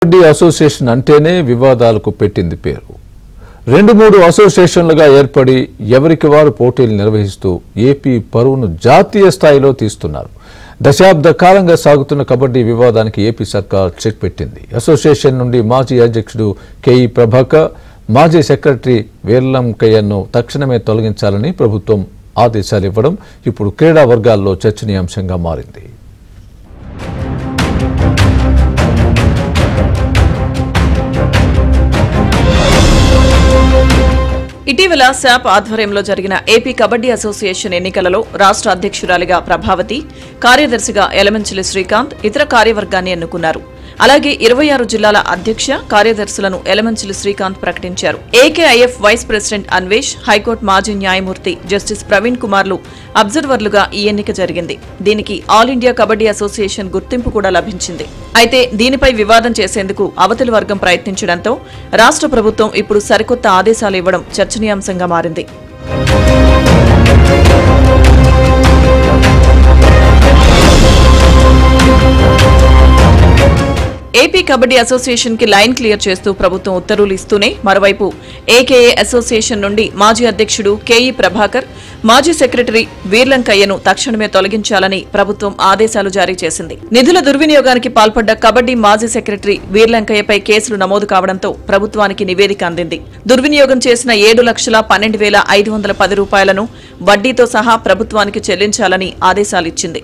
Kabaddi association అంటేనే వివాదాలకు పెట్టింది పేరు. 2-3 అసోసియేషన్లుగా ఏర్పడి ఎవరికి వారు పోటీలు నిర్వహిస్తూ ఏపీ పరువును జాతీయ స్థాయిలో తీస్తున్నారు. దశాబ్ద కాలంగా సాగుతున్న కబడ్డీ వివాదానికి ఏపీ సర్కార్ చెక్ పెట్టింది. అసోసియేషన్ నుండి మాజీ అధ్యక్షుడు కేఈ ప్రభాకర్, మాజీ సెక్రటరీ వీర్లంకయ్యను తక్షణమే తొలగించాలని ప్రభుత్వం ఆదేశాలు ఇవ్వడం ఇప్పుడు క్రీడా వర్గాల్లో చర్చనీయాంశంగా మారింది. ఇటీవల శాప్ ఆధ్వర్యంలో జరిగిన ఏపీ కబడ్డీ అసోసియేషన్ ఎన్నికలలో రాష్ట్ర అధ్యక్షురాలిగా ప్రభావతి, కార్యదర్శిగా ఎలమంచిలి శ్రీకాంత్ ఇతర కార్యవర్గాన్ని ఎన్నుకున్నారు. అలాగే 26 జిల్లాల అధ్యక్ష కార్యదర్శులను ఎలమంచిలి శ్రీకాంత్ ప్రకటించారు. ఏకేఐఎఫ్ వైస్ ప్రెసిడెంట్ అన్వేష్, హైకోర్టు మాజీ న్యాయమూర్తి జస్టిస్ ప్రవీణ్ కుమార్లు అబ్జర్వర్లుగా ఈ ఎన్నిక జరిగింది. దీనికి ఆల్ ఇండియా కబడ్డీ అసోసియేషన్ గుర్తింపు కూడా లభించింది. అయితే దీనిపై వివాదం చేసేందుకు అవతలి వర్గం ప్రయత్నించడంతో రాష్ట్ర ప్రభుత్వం ఇప్పుడు సరికొత్త ఆదేశాలు ఇవ్వడం చర్చనీయాంశంగా మారింది. ఏపీ కబడ్డీ అసోసియేషన్ కి లైన్ క్లియర్ చేస్తూ ప్రభుత్వం ఉత్తర్వులు ఇస్తూనే మరోవైపు ఏకేఏ అసోసియేషన్ నుండి మాజీ అధ్యక్షుడు కేఈ ప్రభాకర్, మాజీ సెక్రటరీ వీర్లంకయ్యను తక్షణమే తొలగించాలని ప్రభుత్వం ఆదేశాలు జారీ చేసింది. నిధుల దుర్వినియోగానికి పాల్పడ్డ కబడ్డీ మాజీ సెక్రటరీ వీర్లంకయ్యపై కేసులు నమోదు కావడంతో ప్రభుత్వానికి నివేదిక అందింది. దుర్వినియోగం చేసిన 7,12,510 రూపాయలను వడ్డీతో సహా ప్రభుత్వానికి చెల్లించాలని ఆదేశాలిచ్చింది.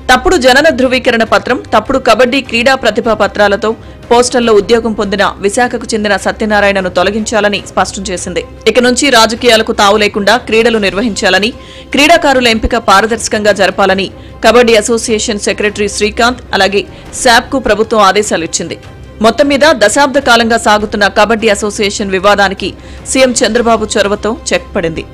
తప్పుడు జనన ధృవీకరణ పత్రం, తప్పుడు కబడ్డీ క్రీడా ప్రతిభా పత్రాలతో పోస్టల్లో ఉద్యోగం పొందిన విశాఖకు చెందిన సత్యనారాయణను తొలగించాలని స్పష్టం చేసింది. ఇక నుంచి రాజకీయాలకు తావు లేకుండా క్రీడలు నిర్వహించాలని, క్రీడాకారుల ఎంపిక పారదర్శకంగా జరపాలని కబడ్డీ అసోసియేషన్ సెక్రటరీ శ్రీకాంత్, అలాగే శాప్కు ప్రభుత్వం ఆదేశాలిచ్చింది. మొత్తం మీద దశాబ్ద కాలంగా సాగుతున్న కబడ్డీ అసోసియేషన్ వివాదానికి సీఎం చంద్రబాబు చొరవతో చెక్ పడింది.